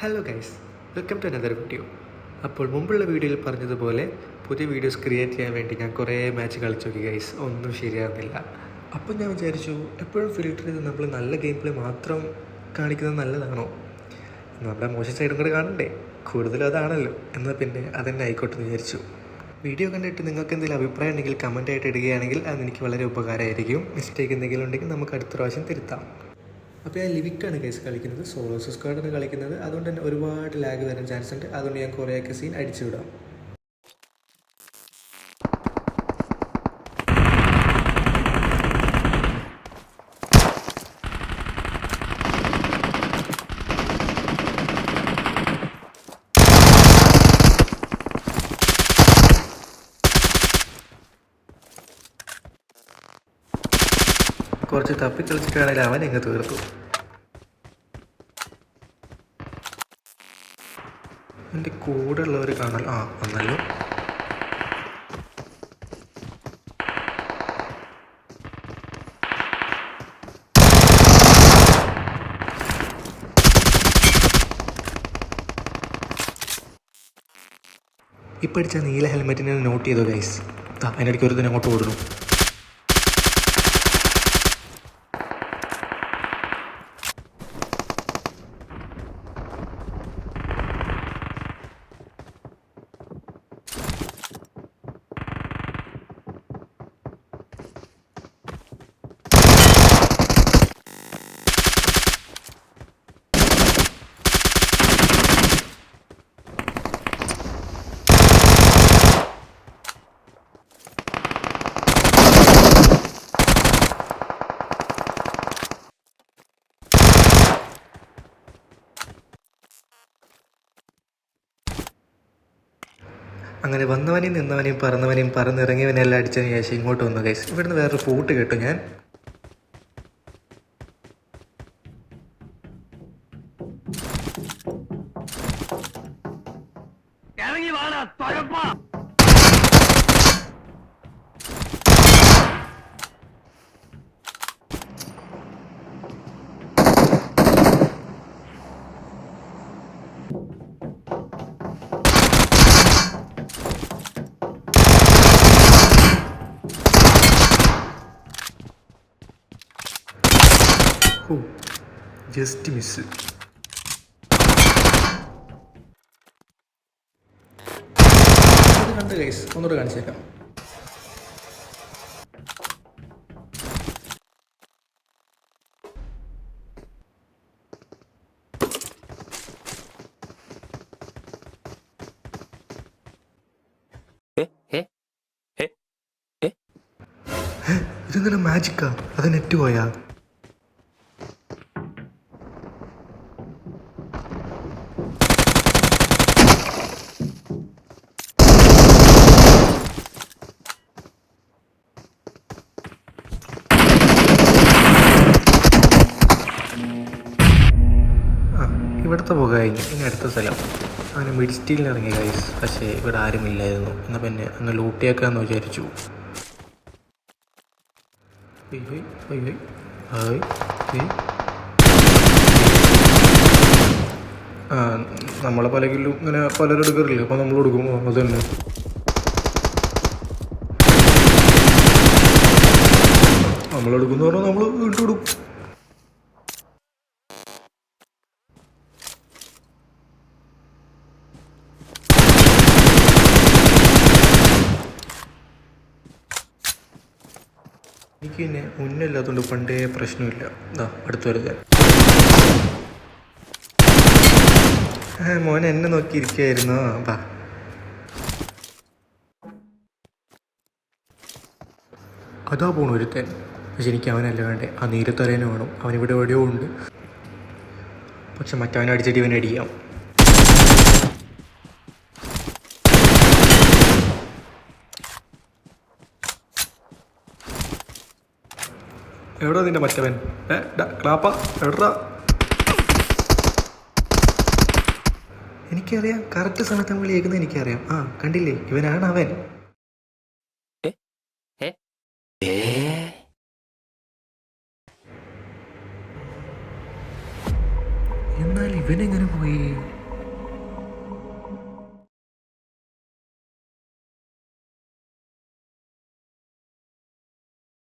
Hello guys, welcome to another video. അപ്പോൾ മുമ്പുള്ള വീഡിയോയിൽ പറഞ്ഞതുപോലെ പുതിയ വീഡിയോസ് ക്രിയേറ്റ് ചെയ്യാൻ വേണ്ടി ഞാൻ കുറേ മാച്ച് കളിച്ചു നോക്കി ഗൈസ്, ഒന്നും ശരിയാകുന്നില്ല. അപ്പോൾ ഞാൻ വിചാരിച്ചു, എപ്പോഴും ഫിൽറ്റർ ചെയ്ത് നമ്മൾ നല്ല ഗെയിം പ്ലേ മാത്രം കാണിക്കുന്നത് നല്ലതാണോ? നമ്മുടെ മോശം സൈഡും കൂടെ കാണണ്ടേ, കൂടുതലും അതാണല്ലോ. എന്നാൽ പിന്നെ അതന്നെ ആയിക്കോട്ടെ എന്ന് വിചാരിച്ചു. വീഡിയോ കണ്ടിട്ട് നിങ്ങൾക്ക് എന്തെങ്കിലും അഭിപ്രായം ഉണ്ടെങ്കിൽ കമൻറ്റായിട്ട് ഇടുകയാണെങ്കിൽ അതെനിക്ക് വളരെ ഉപകാരമായിരിക്കും. മിസ്റ്റേക്ക് എന്തെങ്കിലും ഉണ്ടെങ്കിൽ നമുക്ക് അടുത്ത പ്രാവശ്യം തിരുത്താം. അപ്പോൾ ഞാൻ ലിവിക്കാണ് കേസ് കളിക്കുന്നത്, സോളോ സ്ക്വാഡാണ് കളിക്കുന്നത്. അതുകൊണ്ട് തന്നെ ഒരുപാട് ലാഗ് വരാൻ ചാൻസ് ഉണ്ട്. അതുകൊണ്ട് ഞാൻ കുറേയൊക്കെ സീൻ അടിച്ചു വിടാം. കുറച്ച് തപ്പി കളിച്ചിട്ടാണെങ്കിൽ അവൻ എങ്ങ് തീർത്തു. എൻ്റെ കൂടെ ഉള്ളവർ കാണാൻ വന്നല്ലോ. ഇപ്പം അടിച്ച നീല ഹെൽമെറ്റിനെ നോട്ട് ചെയ്തോ ഗൈസ്. അതിനിടയ്ക്ക് ഒരു തന്നെ അങ്ങോട്ട് ഓടുന്നു. അങ്ങനെ വന്നവനെയും നിന്നവനെയും പറന്നവനെയും പറന്നിറങ്ങിയവനെല്ലാം അടിച്ചതിന് ശേഷം ഇങ്ങോട്ട് വന്നു ഗൈസ്. ഇവിടുന്ന് വേറൊരു ഫൂട്ട് കേട്ടു ഞാൻ. Just miss. ഇത് കണ്ട് ഗൈസ്, ഒന്നുകൂടെ കാണിച്ചേക്കാം. ഇതെന്താണ് മാജിക്കാ? അത് നെറ്റ് പോയാ? ഇവിടുത്തെ പുക കഴിഞ്ഞു. ഇനി അടുത്ത സ്ഥലം. അങ്ങനെ മിഡ് സ്റ്റീലിന് ഇറങ്ങി ഗൈസ്. പക്ഷേ ഇവിടെ ആരുമില്ലായിരുന്നു. എന്നാൽ പിന്നെ ഒന്ന് ലൂട്ടിയാക്കാന്ന് വിചാരിച്ചു. നമ്മളെ പല കില്ലും ഇങ്ങനെ പലരും എടുക്കാറില്ലേ, അപ്പോൾ നമ്മൾ കൊടുക്കും. അത് തന്നെ നമ്മളെടുക്കുന്ന പറഞ്ഞാൽ നമ്മൾ വീട്ടിൽ കൊടുക്കും. എനിക്ക് പിന്നെ മുന്നില്ലാത്തതുകൊണ്ട് പണ്ടേ പ്രശ്നമില്ല. അടുത്ത് വരുന്നത് മോൻ എന്നെ നോക്കിയിരിക്കുകയായിരുന്നു. അതാ പോണു ഒരുത്തൻ. പക്ഷെ എനിക്ക് അവനല്ല വേണ്ടേ, ആ നീരത്തരേനെ വേണം. അവനിവിടെ എവിടെയോ ഉണ്ട്. പക്ഷെ മറ്റവനെ അടിച്ചിട്ട് ഇവനെ അടിക്കാം. എവിടാ നിന്റെ മറ്റവൻ? ക്ലാപ്പ എവിടാ? എനിക്കറിയാം, കറക്റ്റ് സമയത്ത് നമ്മൾ കേൾക്കുന്നത് എനിക്കറിയാം. കണ്ടില്ലേ, ഇവനാണ് അവൻ. എന്നാൽ ഇവനെങ്ങനെ പോയി?